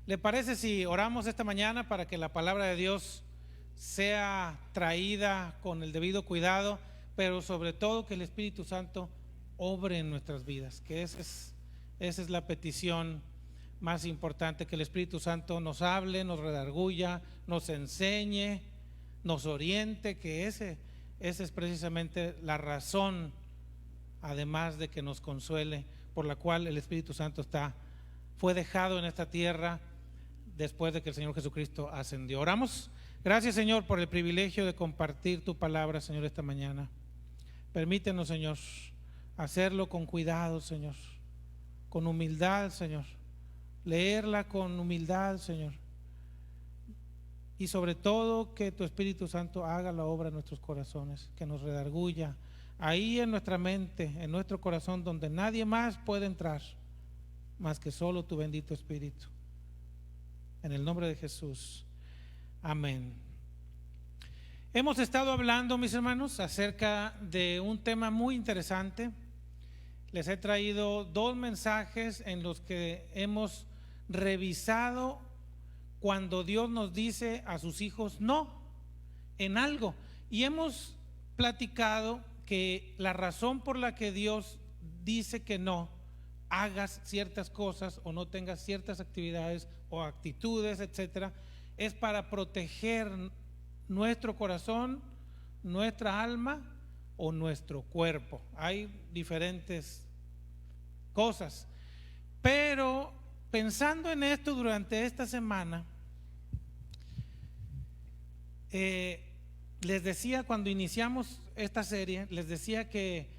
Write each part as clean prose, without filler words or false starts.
¿Le parece si oramos esta mañana para que la palabra de Dios sea traída con el debido cuidado, pero sobre todo que el Espíritu Santo obre en nuestras vidas? Que esa es la petición más importante, que el Espíritu Santo nos hable, nos redarguya, nos enseñe, nos oriente, que esa es precisamente la razón, además de que nos consuele, por la cual el Espíritu Santo fue dejado en esta tierra después de que el Señor Jesucristo ascendió. Oramos. Gracias, Señor, por el privilegio de compartir tu palabra, Señor, esta mañana. Permítenos, Señor, hacerlo con cuidado, Señor, con humildad, Señor, leerla con humildad, Señor, y sobre todo que tu Espíritu Santo haga la obra en nuestros corazones, que nos redarguya ahí en nuestra mente, en nuestro corazón, donde nadie más puede entrar más que solo tu bendito Espíritu. En el nombre de Jesús, amén. Hemos estado hablando, mis hermanos, acerca de un tema muy interesante. Les he traído 2 mensajes en los que hemos revisado cuando Dios nos dice a sus hijos no en algo, y hemos platicado que la razón por la que Dios dice que no hagas ciertas cosas o no tengas ciertas actividades o actitudes, etcétera, es para proteger nuestro corazón, nuestra alma o nuestro cuerpo. Hay diferentes cosas, pero pensando en esto durante esta semana, les decía cuando iniciamos esta serie, les decía que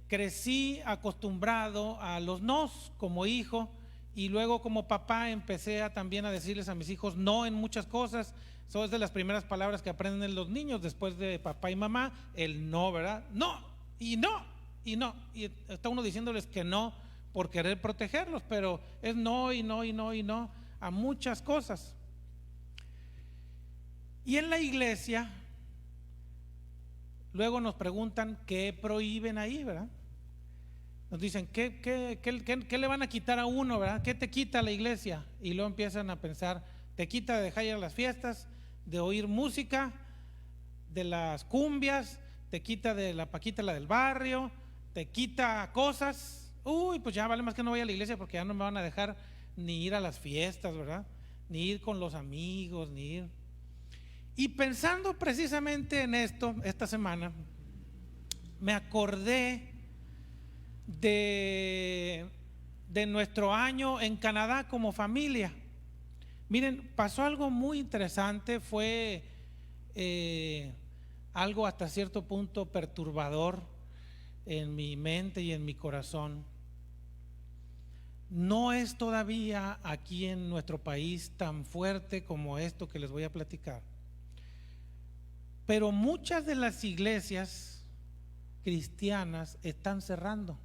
crecí acostumbrado a los nos como hijo, y luego como papá empecé también a decirles a mis hijos no en muchas cosas. Eso es de las primeras palabras que aprenden los niños después de papá y mamá, el no, ¿verdad? No, y no, y no. Y está uno diciéndoles que no por querer protegerlos, pero es no y no y no y no a muchas cosas. Y en la iglesia luego nos preguntan qué prohíben ahí, ¿verdad? Nos dicen, ¿qué le van a quitar a uno, ¿verdad? ¿Qué te quita la iglesia? Y luego empiezan a pensar, te quita de dejar ir a las fiestas, de oír música, de las cumbias, te quita de la Paquita, la del barrio, te quita cosas. Uy, pues ya vale más que no vaya a la iglesia porque ya no me van a dejar ni ir a las fiestas, ¿verdad? Ni ir con los amigos, ni ir. Y pensando precisamente en esto, esta semana, me acordé de nuestro año en Canadá como familia. Miren, pasó algo muy interesante, fue algo hasta cierto punto perturbador en mi mente y en mi corazón. No es todavía aquí en nuestro país tan fuerte como esto que les voy a platicar, pero muchas de las iglesias cristianas están cerrando.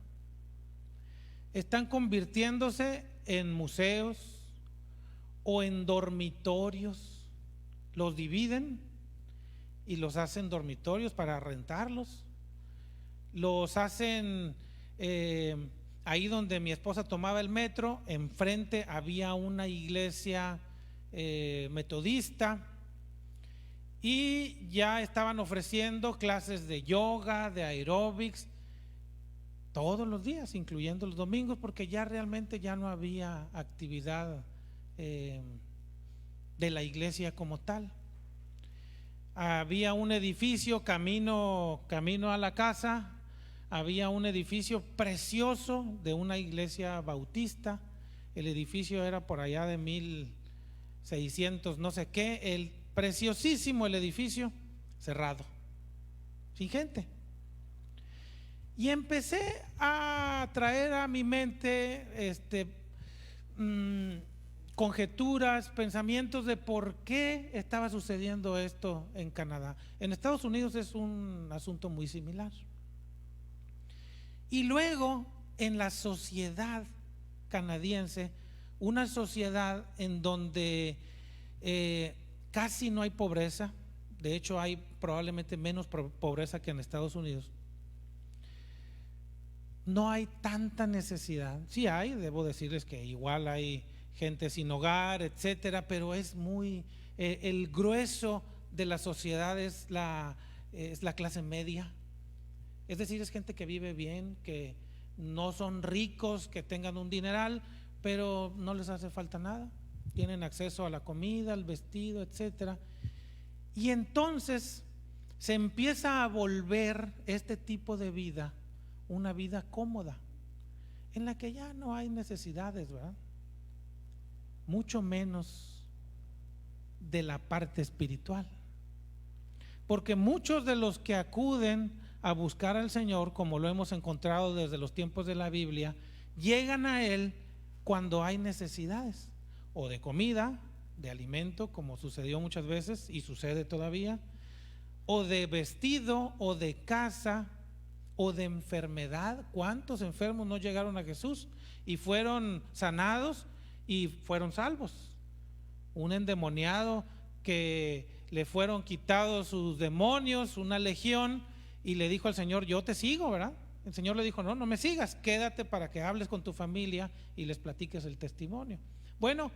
Están convirtiéndose en museos o en dormitorios. Los dividen y los hacen dormitorios para rentarlos. Los hacen ahí donde mi esposa tomaba el metro, enfrente había una iglesia metodista, y ya estaban ofreciendo clases de yoga, de aeróbics, todos los días, incluyendo los domingos, porque ya realmente ya no había actividad de la iglesia como tal. Había un edificio camino a la casa, había un edificio precioso de una iglesia bautista. El edificio era por allá de 1600 no sé qué, preciosísimo el edificio, cerrado, sin gente. Y empecé a traer a mi mente conjeturas, pensamientos de por qué estaba sucediendo esto en Canadá. En Estados Unidos es un asunto muy similar. Y luego en la sociedad canadiense, una sociedad en donde casi no hay pobreza, de hecho hay probablemente menos pobreza que en Estados Unidos. No hay tanta necesidad. Sí hay, debo decirles que igual hay gente sin hogar, etcétera, pero es muy, el grueso de la sociedad es la clase media. Es decir, es gente que vive bien, que no son ricos, que tengan un dineral, pero no les hace falta nada. Tienen acceso a la comida, al vestido, etcétera. Y entonces se empieza a volver este tipo de vida una vida cómoda, en la que ya no hay necesidades, ¿verdad? Mucho menos de la parte espiritual. Porque muchos de los que acuden a buscar al Señor, como lo hemos encontrado desde los tiempos de la Biblia, llegan a Él cuando hay necesidades, o de comida, de alimento, como sucedió muchas veces y sucede todavía, o de vestido, o de casa, o de enfermedad. ¿Cuántos enfermos no llegaron a Jesús y fueron sanados y fueron salvos? Un endemoniado que le fueron quitados sus demonios, una legión, y le dijo al Señor: yo te sigo, ¿verdad? El Señor le dijo: no, no me sigas, quédate para que hables con tu familia y les platiques el testimonio. Bueno,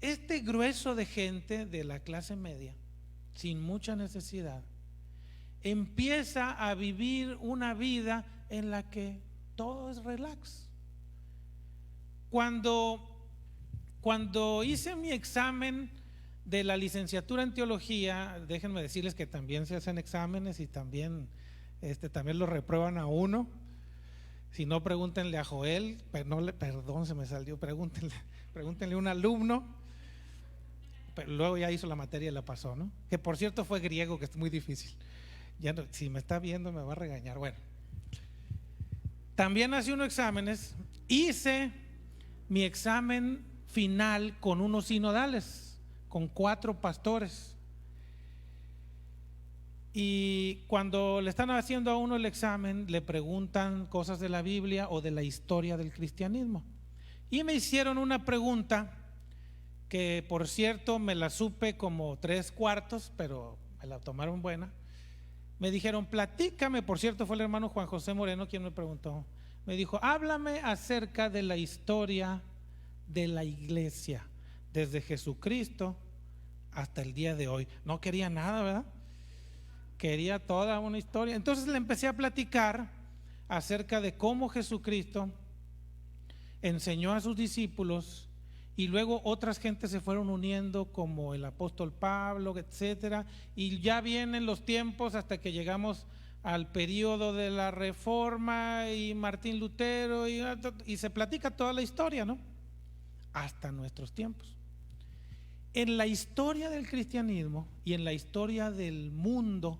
este grueso de gente de la clase media, sin mucha necesidad, empieza a vivir una vida en la que todo es relax. Cuando hice mi examen de la licenciatura en teología, déjenme decirles que también se hacen exámenes y también lo reprueban a uno. Si no, pregúntenle a Joel, perdón, se me salió, pregúntenle a un alumno, pero luego ya hizo la materia y la pasó, ¿no? Que por cierto fue griego, que es muy difícil. Ya no, si me está viendo me va a regañar. Bueno, también hacía unos exámenes. Hice mi examen final con unos sinodales, con 4 pastores. Y cuando le están haciendo a uno el examen, le preguntan cosas de la Biblia o de la historia del cristianismo. Y me hicieron una pregunta que, por cierto, me la supe como 3/4, pero me la tomaron buena. Me dijeron: platícame. Por cierto, fue el hermano Juan José Moreno quien me preguntó. Me dijo: háblame acerca de la historia de la iglesia, desde Jesucristo hasta el día de hoy. No quería nada, ¿verdad? Quería toda una historia. Entonces le empecé a platicar acerca de cómo Jesucristo enseñó a sus discípulos, y luego otras gentes se fueron uniendo, como el apóstol Pablo, etcétera, y ya vienen los tiempos hasta que llegamos al periodo de la Reforma y Martín Lutero, y se platica toda la historia, ¿no? Hasta nuestros tiempos. En la historia del cristianismo y en la historia del mundo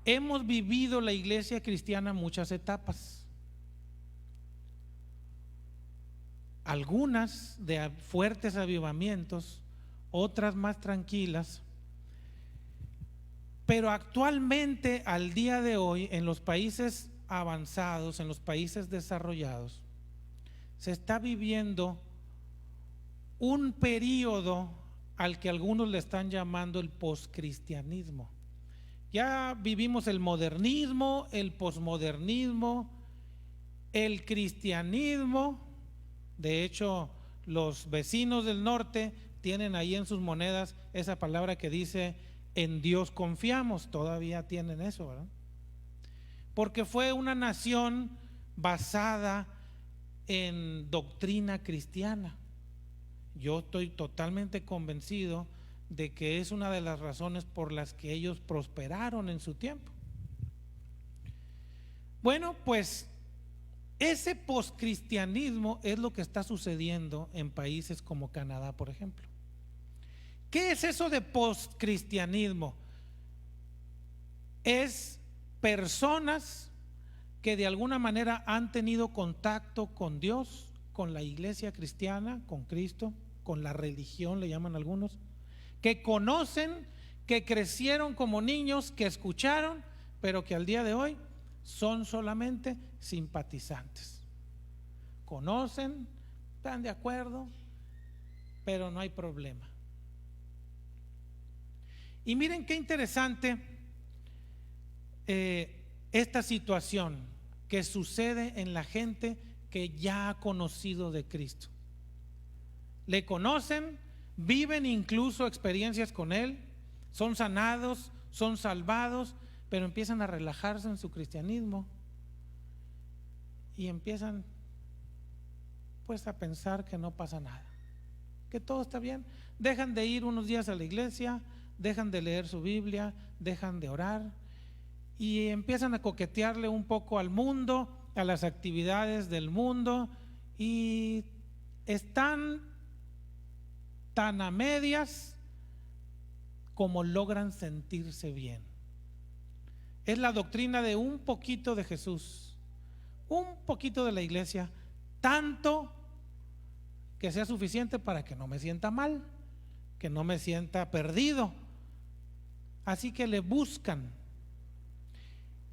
hemos vivido la iglesia cristiana muchas etapas. Algunas de fuertes avivamientos, otras más tranquilas. Pero actualmente, al día de hoy, en los países avanzados, en los países desarrollados, se está viviendo un periodo al que algunos le están llamando el poscristianismo. Ya vivimos el modernismo, el posmodernismo, el cristianismo. De hecho, los vecinos del norte tienen ahí en sus monedas esa palabra que dice: en Dios confiamos. Todavía tienen eso, ¿verdad? Porque fue una nación basada en doctrina cristiana. Yo estoy totalmente convencido de que es una de las razones por las que ellos prosperaron en su tiempo. Bueno, pues ese poscristianismo es lo que está sucediendo en países como Canadá, por ejemplo. ¿Qué es eso de poscristianismo? Es personas que de alguna manera han tenido contacto con Dios, con la iglesia cristiana, con Cristo, con la religión, le llaman algunos, que conocen, que crecieron como niños, que escucharon, pero que al día de hoy son solamente simpatizantes. Conocen, están de acuerdo, pero no hay problema. Y miren qué interesante esta situación que sucede en la gente que ya ha conocido de Cristo. le conocen, viven incluso experiencias con Él, son sanados, son salvados, pero empiezan a relajarse en su cristianismo y empiezan pues a pensar que no pasa nada, que todo está bien. Dejan de ir unos días a la iglesia, dejan de leer su Biblia, dejan de orar y empiezan a coquetearle un poco al mundo, a las actividades del mundo, y están tan a medias como logran sentirse bien. Es la doctrina de un poquito de Jesús, un poquito de la iglesia, tanto que sea suficiente para que no me sienta mal, que no me sienta perdido. Así que le buscan.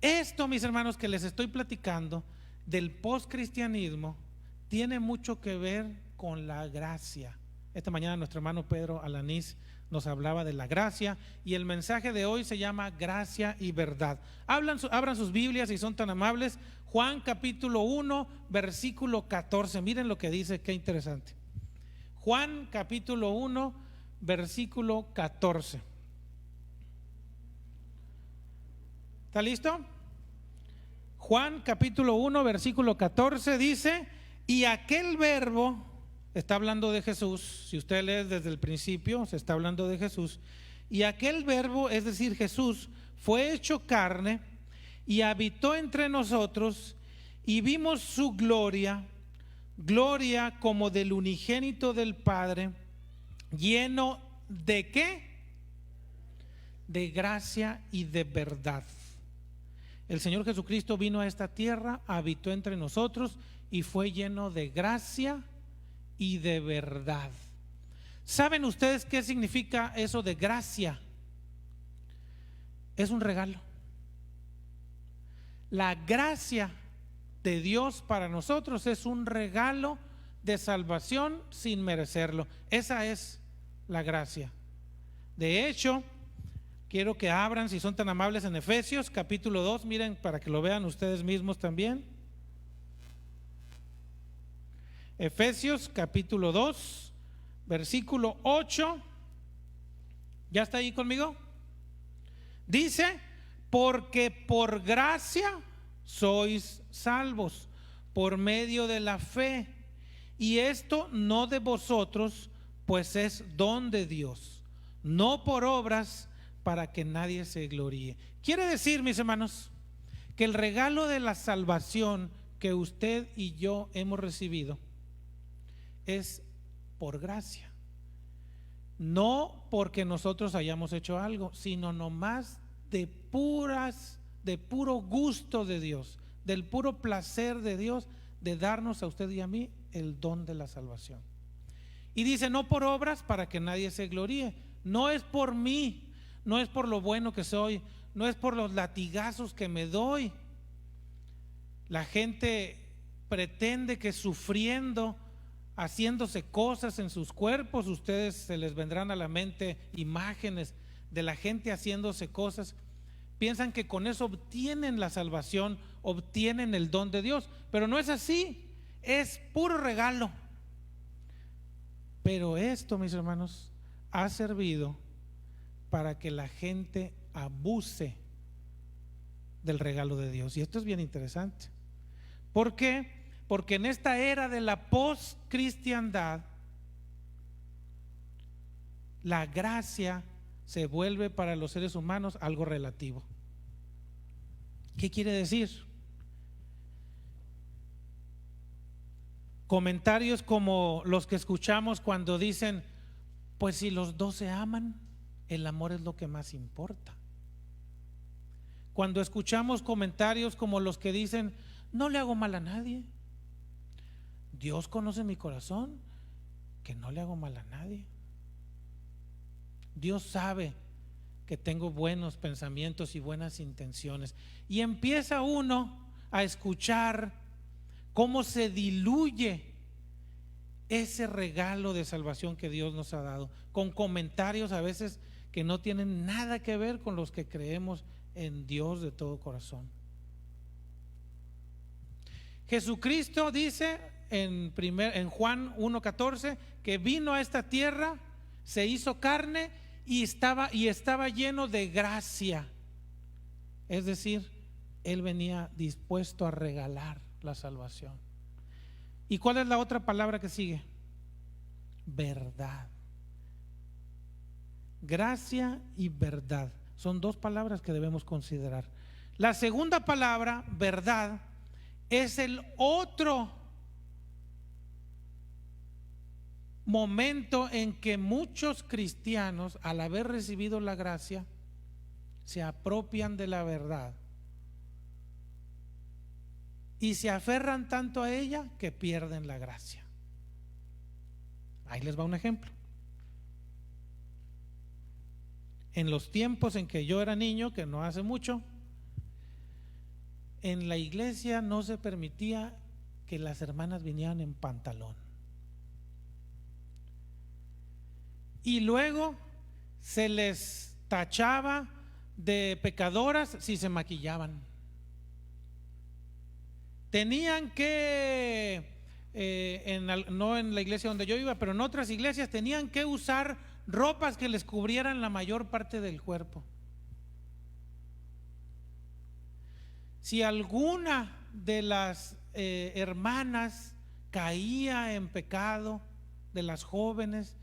Esto, mis hermanos, que les estoy platicando del postcristianismo tiene mucho que ver con la gracia. Esta mañana nuestro hermano Pedro Alanís nos hablaba de la gracia y el mensaje de hoy se llama Gracia y Verdad. Abran sus Biblias si son tan amables. Juan capítulo 1 versículo 14. Miren lo que dice, qué interesante. Juan capítulo 1 versículo 14. ¿Está listo? Juan capítulo 1 versículo 14 dice: y aquel verbo, está hablando de Jesús, si usted lee desde el principio, se está hablando de Jesús, y aquel verbo, es decir, Jesús, fue hecho carne y habitó entre nosotros, y vimos su gloria, gloria como del unigénito del Padre, lleno de ¿qué? De gracia y de verdad. El Señor Jesucristo vino a esta tierra, habitó entre nosotros y fue lleno de gracia y de verdad. ¿Saben ustedes qué significa eso de gracia? Es un regalo. La gracia de Dios para nosotros es un regalo de salvación sin merecerlo. Esa es la gracia. De hecho, quiero que abran, si son tan amables, en Efesios capítulo 2, miren para que lo vean ustedes mismos también. Efesios capítulo 2, versículo 8. ¿Ya está ahí conmigo? Dice: porque por gracia sois salvos por medio de la fe, y esto no de vosotros, pues es don de Dios, no por obras, para que nadie se gloríe. Quiere decir, mis hermanos, que el regalo de la salvación que usted y yo hemos recibido es por gracia, no porque nosotros hayamos hecho algo, sino nomás de puro gusto de Dios, del puro placer de Dios de darnos a usted y a mí el don de la salvación. Y dice: no por obras, para que nadie se gloríe. No es por mí, no es por lo bueno que soy, no es por los latigazos que me doy. La gente pretende que sufriendo, haciéndose cosas en sus cuerpos, ustedes se les vendrán a la mente imágenes de la gente haciéndose cosas, piensan que con eso obtienen la salvación, obtienen el don de Dios, pero no es así, es puro regalo. Pero esto, mis hermanos, ha servido para que la gente abuse del regalo de Dios, y esto es bien interesante. ¿Por qué? Porque en esta era de la postcristiandad, la gracia se vuelve para los seres humanos algo relativo. ¿Qué quiere decir? Comentarios como los que escuchamos cuando dicen: pues si los dos se aman, el amor es lo que más importa. Cuando escuchamos comentarios como los que dicen: no le hago mal a nadie, Dios conoce mi corazón, que no le hago mal a nadie. Dios sabe que tengo buenos pensamientos y buenas intenciones. Y empieza uno a escuchar cómo se diluye ese regalo de salvación que Dios nos ha dado, con comentarios a veces que no tienen nada que ver con los que creemos en Dios de todo corazón. Jesucristo dice en Juan 1:14 que vino a esta tierra, se hizo carne y estaba lleno de gracia. Es decir, Él venía dispuesto a regalar la salvación. ¿Y cuál es la otra palabra que sigue? Verdad. Gracia y verdad son dos palabras que debemos considerar. La segunda palabra, verdad, es el otro momento en que muchos cristianos, al haber recibido la gracia, se apropian de la verdad y se aferran tanto a ella que pierden la gracia. Ahí les va un ejemplo. En los tiempos en que yo era niño, que no hace mucho, en la iglesia no se permitía que las hermanas vinieran en pantalón. Y luego se les tachaba de pecadoras si se maquillaban. Tenían que, no en la iglesia donde yo iba, pero en otras iglesias tenían que usar ropas que les cubrieran la mayor parte del cuerpo. Si alguna de las hermanas caía en pecado, de las jóvenes,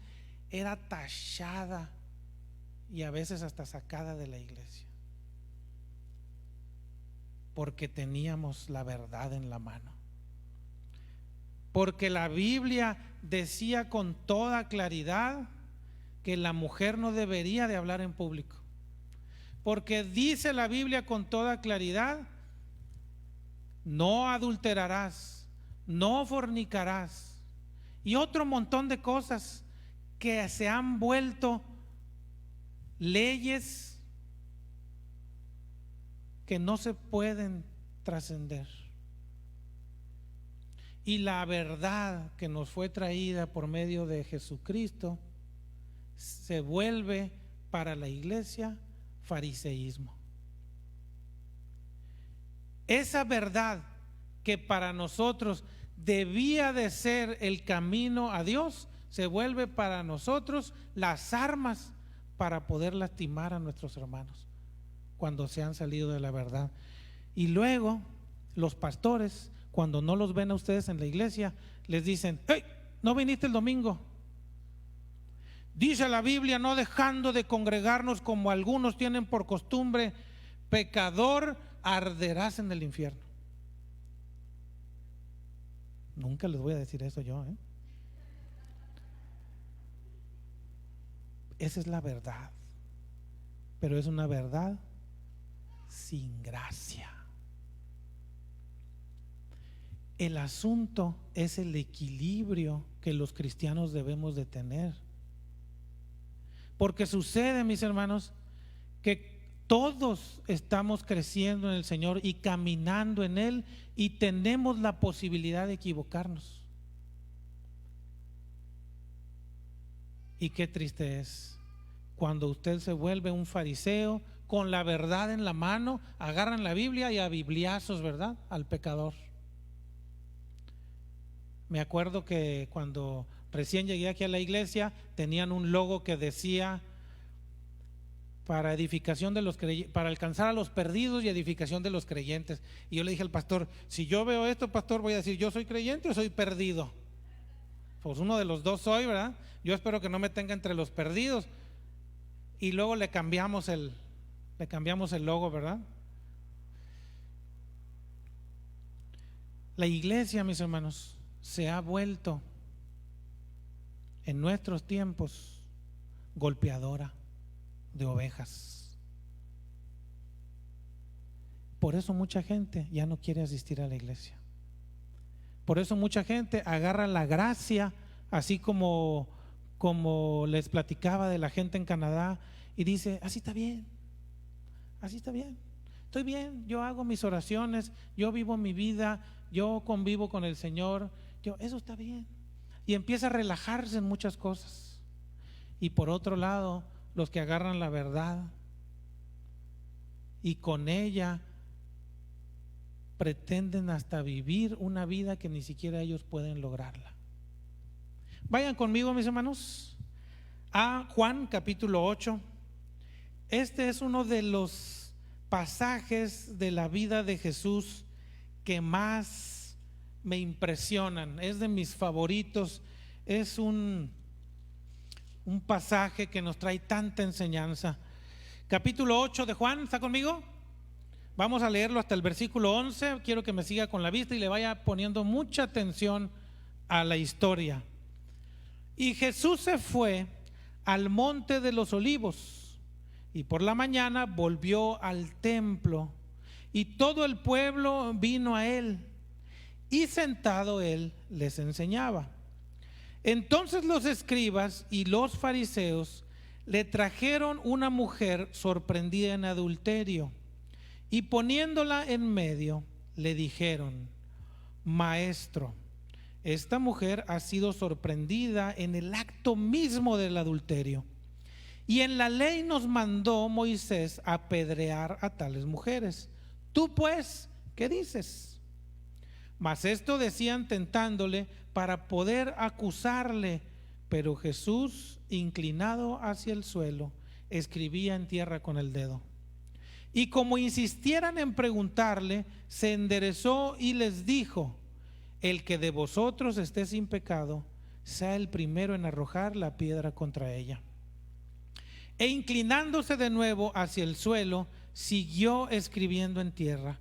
era tachada y a veces hasta sacada de la iglesia, porque teníamos la verdad en la mano. Porque la Biblia decía con toda claridad que la mujer no debería de hablar en público. Porque dice la Biblia con toda claridad: no adulterarás, no fornicarás, y otro montón de cosas que se han vuelto leyes que no se pueden trascender. Y la verdad que nos fue traída por medio de Jesucristo se vuelve para la iglesia fariseísmo. Esa verdad que para nosotros debía de ser el camino a Dios, se vuelve para nosotros las armas para poder lastimar a nuestros hermanos cuando se han salido de la verdad. Y luego los pastores, cuando no los ven a ustedes en la iglesia, les dicen: hey, ¿no viniste el domingo? Dice la Biblia: no dejando de congregarnos como algunos tienen por costumbre, pecador, arderás en el infierno. Nunca les voy a decir eso yo, ¿eh? Esa es la verdad, pero es una verdad sin gracia. El asunto es el equilibrio que los cristianos debemos de tener. Porque sucede, mis hermanos, que todos estamos creciendo en el Señor y caminando en Él, y tenemos la posibilidad de equivocarnos. Y qué triste es cuando usted se vuelve un fariseo con la verdad en la mano, agarran la Biblia y a bibliazos, ¿verdad?, al pecador. Me acuerdo que cuando recién llegué aquí a la iglesia tenían un logo que decía: para edificación de los para alcanzar a los perdidos y edificación de los creyentes. Y yo le dije al pastor: si yo veo esto, pastor, voy a decir, ¿yo soy creyente o soy perdido? Pues uno de los dos soy, ¿verdad? Yo espero que no me tenga entre los perdidos. Y luego le cambiamos el logo, ¿verdad? La iglesia, mis hermanos, se ha vuelto en nuestros tiempos golpeadora de ovejas. Por eso mucha gente ya no quiere asistir a la iglesia. Por eso mucha gente agarra la gracia, así como les platicaba de la gente en Canadá, y dice: así está bien, estoy bien, yo hago mis oraciones, yo vivo mi vida, yo convivo con el Señor, eso está bien. Y empieza a relajarse en muchas cosas. Y por otro lado, los que agarran la verdad y con ella pretenden hasta vivir una vida que ni siquiera ellos pueden lograrla. Vayan conmigo, mis hermanos, a Juan capítulo 8. Este es uno de los pasajes de la vida de Jesús que más me impresionan. Es de mis favoritos. Es un pasaje que nos trae tanta enseñanza. Capítulo 8 de Juan, ¿está conmigo? Vamos a leerlo hasta el versículo 11. Quiero que me siga con la vista y le vaya poniendo mucha atención a la historia. Y Jesús se fue al monte de los olivos, y por la mañana volvió al templo, y todo el pueblo vino a él, y sentado él les enseñaba. Entonces los escribas y los fariseos le trajeron una mujer sorprendida en adulterio, y poniéndola en medio le dijeron: Maestro, esta mujer ha sido sorprendida en el acto mismo del adulterio, y en la ley nos mandó Moisés apedrear a tales mujeres. Tú pues, ¿qué dices? Mas esto decían tentándole para poder acusarle. Pero Jesús, inclinado hacia el suelo, escribía en tierra con el dedo. Y como insistieran en preguntarle, se enderezó y les dijo: El que de vosotros esté sin pecado, sea el primero en arrojar la piedra contra ella. E inclinándose de nuevo hacia el suelo, siguió escribiendo en tierra.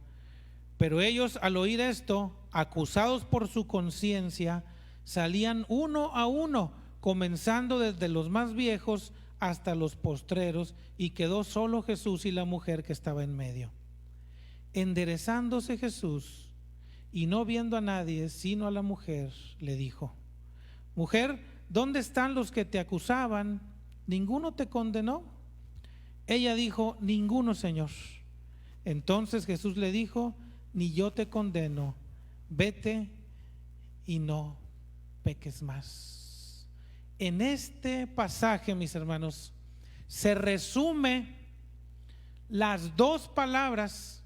Pero ellos, al oír esto, acusados por su conciencia, salían uno a uno, comenzando desde los más viejos hasta los postreros, y quedó solo Jesús y la mujer que estaba en medio. Enderezándose Jesús y no viendo a nadie sino a la mujer, le dijo: Mujer, ¿dónde están los que te acusaban? ¿Ninguno te condenó? Ella dijo: Ninguno, Señor. Entonces Jesús le dijo: Ni yo te condeno, vete y no peques más. En este pasaje, mis hermanos, se resume las dos palabras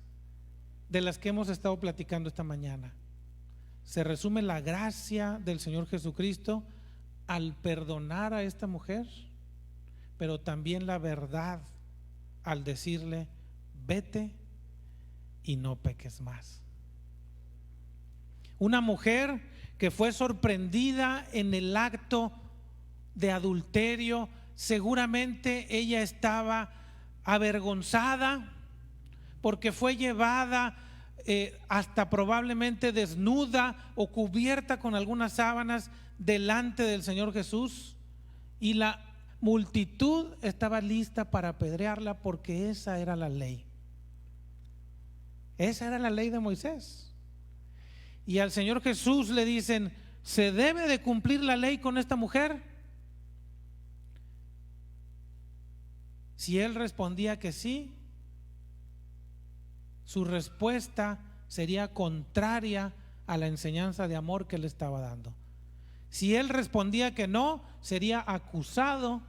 de las que hemos estado platicando esta mañana. Se resume la gracia del Señor Jesucristo al perdonar a esta mujer, pero también la verdad al decirle: vete y no peques más. Una mujer que fue sorprendida en el acto de adulterio, seguramente ella estaba avergonzada porque fue llevada hasta probablemente desnuda o cubierta con algunas sábanas delante del Señor Jesús, y la multitud estaba lista para apedrearla porque esa era la ley. Esa era la ley de Moisés. Y al Señor Jesús le dicen: ¿se debe de cumplir la ley con esta mujer? Si él respondía que sí, su respuesta sería contraria a la enseñanza de amor que le estaba dando. Si él respondía que no, sería acusado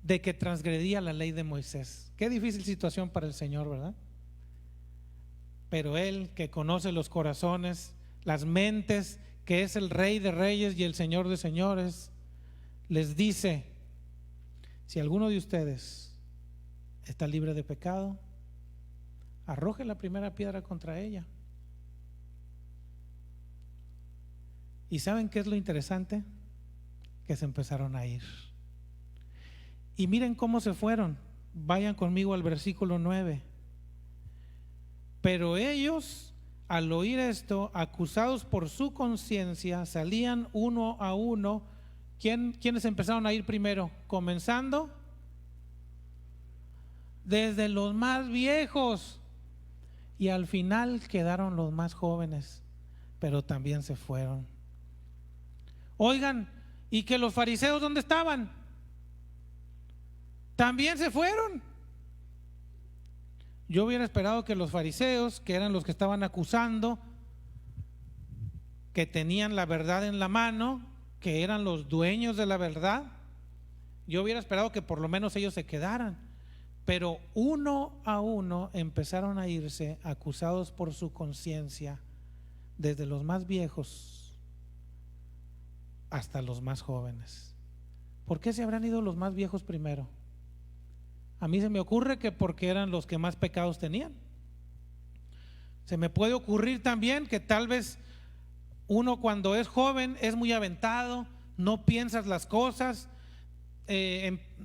de que transgredía la ley de Moisés. Qué difícil situación para el Señor, ¿verdad? Pero él, que conoce los corazones, las mentes, que es el Rey de Reyes y el Señor de Señores, les dice: si alguno de ustedes está libre de pecado, arroje la primera piedra contra ella. ¿Y saben qué es lo interesante? Que se empezaron a ir. Y miren cómo se fueron. Vayan conmigo al versículo 9. Pero ellos, al oír esto, acusados por su conciencia, salían uno a uno. ¿Quiénes empezaron a ir primero? Comenzando desde los más viejos, y al final quedaron los más jóvenes, pero también se fueron. Oigan, ¿y que los fariseos dónde estaban? También se fueron. Yo hubiera esperado que los fariseos, que eran los que estaban acusando, que tenían la verdad en la mano, que eran los dueños de la verdad, yo hubiera esperado que por lo menos ellos se quedaran. pero uno a uno empezaron a irse acusados por su conciencia, desde los más viejos hasta los más jóvenes. ¿Por qué se habrán ido los más viejos primero? A mí se me ocurre que porque eran los que más pecados tenían. Se me puede ocurrir también que tal vez uno cuando es joven es muy aventado, no piensas las cosas,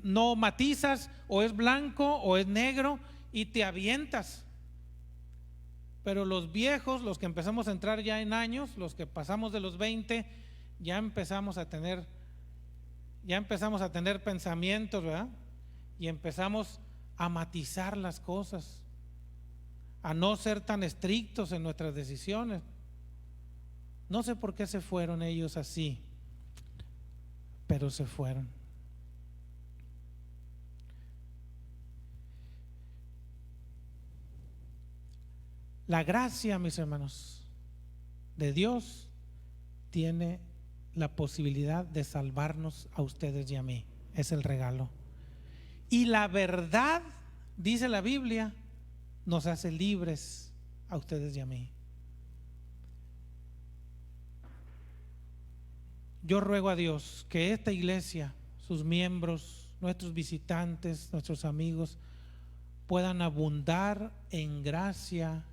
no matizas, o es blanco o es negro y te avientas. Pero los viejos, los que empezamos a entrar ya en años, los que pasamos de los 20, ya empezamos a tener pensamientos, ¿verdad? Y empezamos a matizar las cosas, a no ser tan estrictos en nuestras decisiones. No sé por qué se fueron ellos así, pero se fueron. La gracia, mis hermanos, de Dios tiene la posibilidad de salvarnos a ustedes y a mí. Es el regalo. Y la verdad, dice la Biblia, nos hace libres a ustedes y a mí. Yo ruego a Dios que esta iglesia, sus miembros, nuestros visitantes, nuestros amigos, puedan abundar en gracia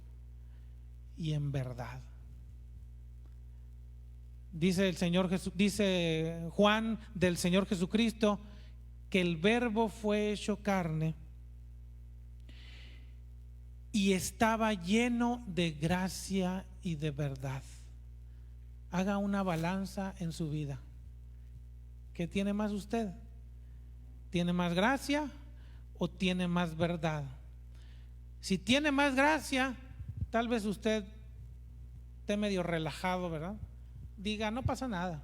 y en verdad. Dice el Señor Jesús, dice Juan del Señor Jesucristo, que el Verbo fue hecho carne y estaba lleno de gracia y de verdad. Haga una balanza en su vida. ¿Qué tiene más usted? ¿Tiene más gracia o tiene más verdad? Si tiene más gracia, tal vez usted esté medio relajado, ¿verdad? Diga, no pasa nada.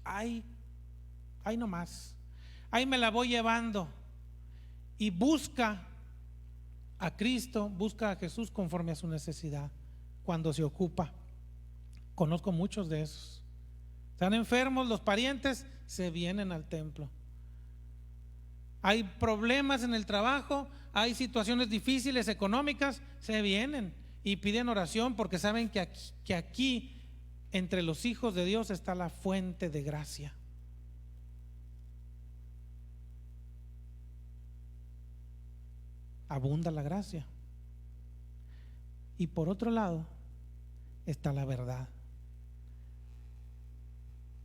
Ahí nomás. Ahí me la voy llevando. Y busca a Cristo, busca a Jesús conforme a su necesidad, cuando se ocupa. Conozco muchos de esos. Están enfermos, los parientes se vienen al templo. Hay problemas en el trabajo, hay situaciones difíciles económicas, se vienen y piden oración porque saben que aquí entre los hijos de Dios está la fuente de gracia. Abunda la gracia. Y por otro lado está la verdad.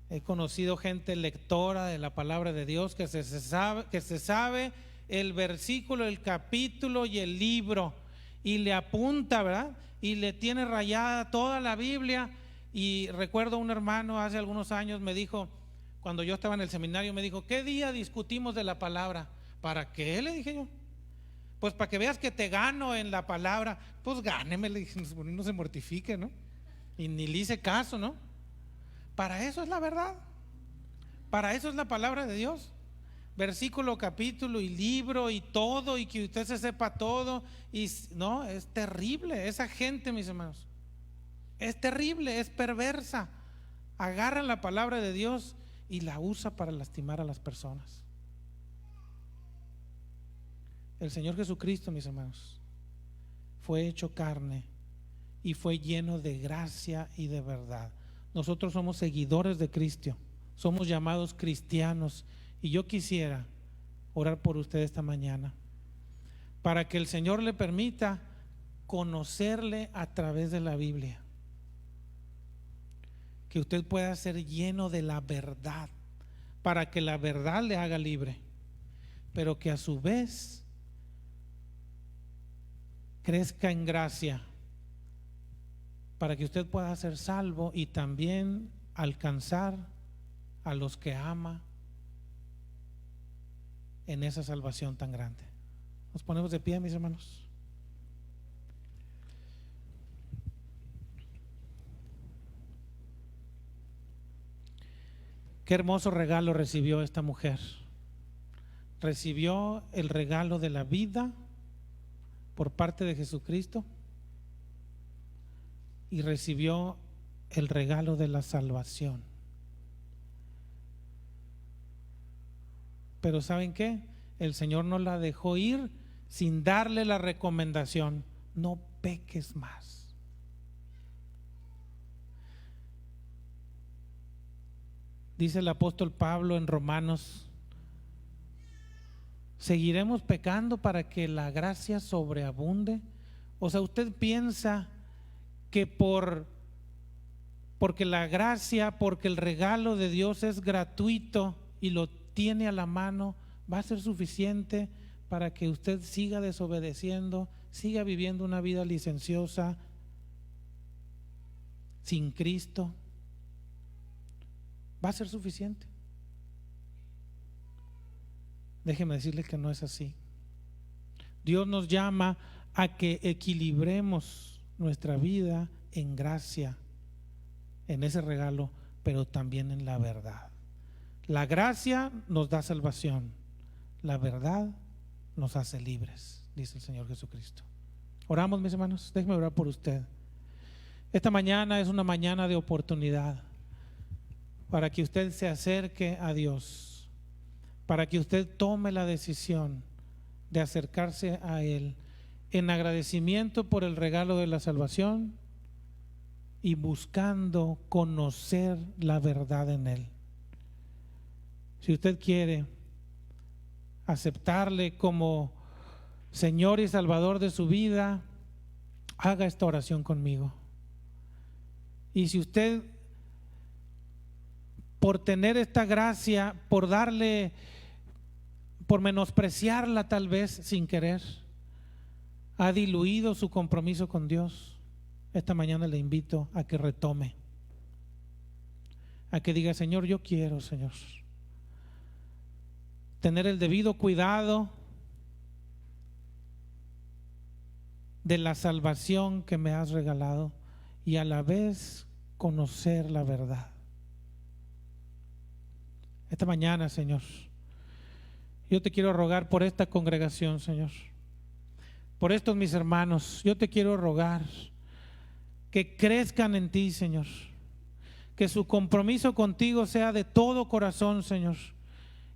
He conocido gente lectora de la palabra de Dios que se sabe el versículo, el capítulo y el libro, y le apunta, ¿verdad? Y le tiene rayada toda la Biblia. Y recuerdo un hermano hace algunos años me dijo, cuando yo estaba en el seminario, me dijo, ¿qué día discutimos de la palabra? ¿Para qué? Le dije yo. Pues para que veas que te gano en la palabra. Pues gáneme, le dije, no se mortifique, ¿no? Y ni le hice caso, ¿no? Para eso es la verdad. Para eso es la palabra de Dios. Versículo, capítulo y libro y todo, y que usted se sepa todo. Y no, es terrible esa gente, mis hermanos. Es terrible, es perversa. Agarra la palabra de Dios y la usa para lastimar a las personas. El Señor Jesucristo, mis hermanos, fue hecho carne y fue lleno de gracia y de verdad. Nosotros somos seguidores de Cristo, somos llamados cristianos, y yo quisiera orar por usted esta mañana para que el Señor le permita conocerle a través de la Biblia, que usted pueda ser lleno de la verdad, para que la verdad le haga libre, pero que a su vez crezca en gracia, para que usted pueda ser salvo y también alcanzar a los que ama en esa salvación tan grande. Nos ponemos de pie, mis hermanos. Qué hermoso regalo recibió esta mujer. Recibió el regalo de la vida por parte de Jesucristo y recibió el regalo de la salvación. Pero ¿saben qué? el Señor no la dejó ir sin darle la recomendación: no peques más. Dice el apóstol Pablo en Romanos: ¿seguiremos pecando para que la gracia sobreabunde? O sea, usted piensa que porque la gracia, porque el regalo de Dios es gratuito y lo tiene a la mano, va a ser suficiente para que usted siga desobedeciendo, siga viviendo una vida licenciosa sin Cristo. ¿Va a ser suficiente? Déjeme decirle que no es así. Dios nos llama a que equilibremos nuestra vida en gracia, en ese regalo, pero también en la verdad. La gracia nos da salvación, la verdad nos hace libres, dice el Señor Jesucristo. Oramos, mis hermanos, déjenme orar por usted. Esta mañana es una mañana de oportunidad para que usted se acerque a Dios, para que usted tome la decisión de acercarse a Él en agradecimiento por el regalo de la salvación y buscando conocer la verdad en Él. Si usted quiere aceptarle como Señor y Salvador de su vida, haga esta oración conmigo. Y si usted, por tener esta gracia, por menospreciarla tal vez sin querer, ha diluido su compromiso con Dios, esta mañana le invito a que retome, a que diga: Señor, yo quiero, Señor, tener el debido cuidado de la salvación que me has regalado y a la vez conocer la verdad. Esta mañana, Señor, yo te quiero rogar por esta congregación, Señor, por estos mis hermanos. Yo te quiero rogar que crezcan en ti, Señor, que su compromiso contigo sea de todo corazón, Señor,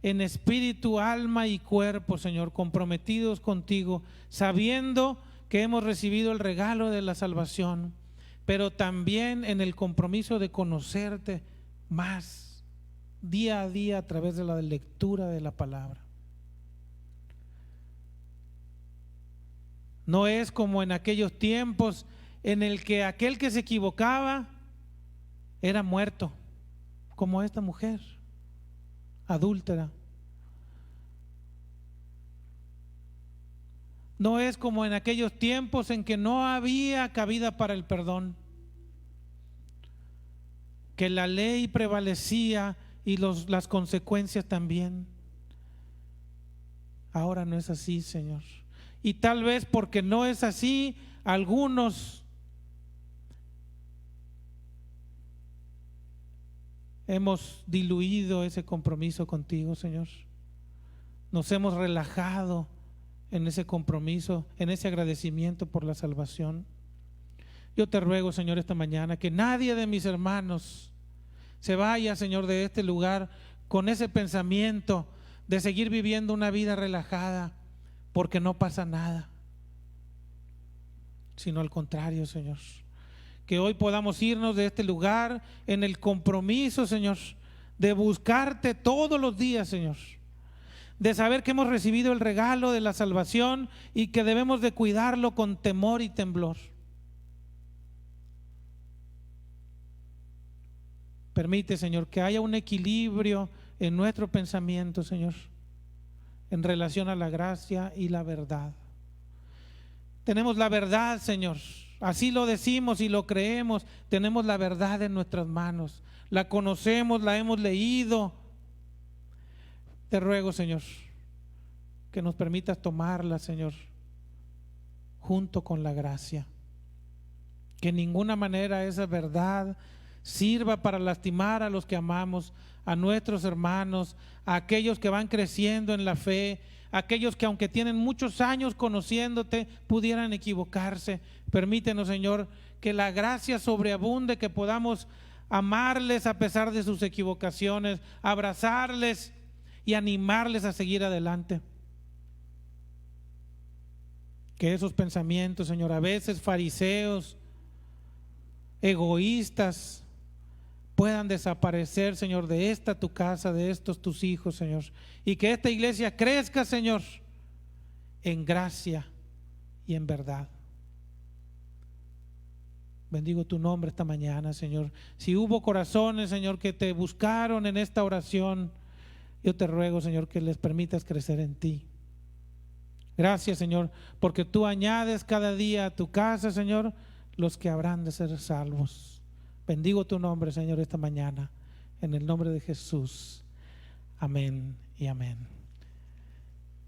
en espíritu, alma y cuerpo, Señor, comprometidos contigo, sabiendo que hemos recibido el regalo de la salvación, pero también en el compromiso de conocerte más día a día a través de la lectura de la palabra. No es como en aquellos tiempos en el que aquel que se equivocaba era muerto, como esta mujer adúltera. No es como en aquellos tiempos en que no había cabida para el perdón, que la ley prevalecía y las consecuencias también. Ahora no es así, Señor. Y tal vez porque no es así, algunos hemos diluido ese compromiso contigo, Señor. Nos hemos relajado en ese compromiso, en ese agradecimiento por la salvación. Yo te ruego, Señor, esta mañana que nadie de mis hermanos se vaya, Señor, de este lugar con ese pensamiento de seguir viviendo una vida relajada porque no pasa nada, sino al contrario, Señor, que hoy podamos irnos de este lugar en el compromiso, Señor, de buscarte todos los días, Señor, de saber que hemos recibido el regalo de la salvación y que debemos de cuidarlo con temor y temblor. Permite, Señor, que haya un equilibrio en nuestro pensamiento, Señor, en relación a la gracia y la verdad. Tenemos la verdad, Señor, así lo decimos y lo creemos. Tenemos la verdad en nuestras manos, la conocemos, la hemos leído. Te ruego, Señor, que nos permitas tomarla, Señor, junto con la gracia. Que en ninguna manera esa verdad sirva para lastimar a los que amamos, a nuestros hermanos, a aquellos que van creciendo en la fe, a aquellos que aunque tienen muchos años conociéndote pudieran equivocarse. Permítenos, Señor, que la gracia sobreabunde, que podamos amarles a pesar de sus equivocaciones, abrazarles y animarles a seguir adelante. Que esos pensamientos, Señor, a veces fariseos, egoístas, puedan desaparecer, Señor, de esta tu casa, de estos tus hijos, Señor. Y que esta iglesia crezca, Señor, en gracia y en verdad. Bendigo tu nombre esta mañana, Señor. Si hubo corazones, Señor, que te buscaron en esta oración, yo te ruego, Señor, que les permitas crecer en ti. Gracias, Señor, porque tú añades cada día a tu casa, Señor, los que habrán de ser salvos. Bendigo tu nombre, Señor, esta mañana, en el nombre de Jesús. Amén y amén.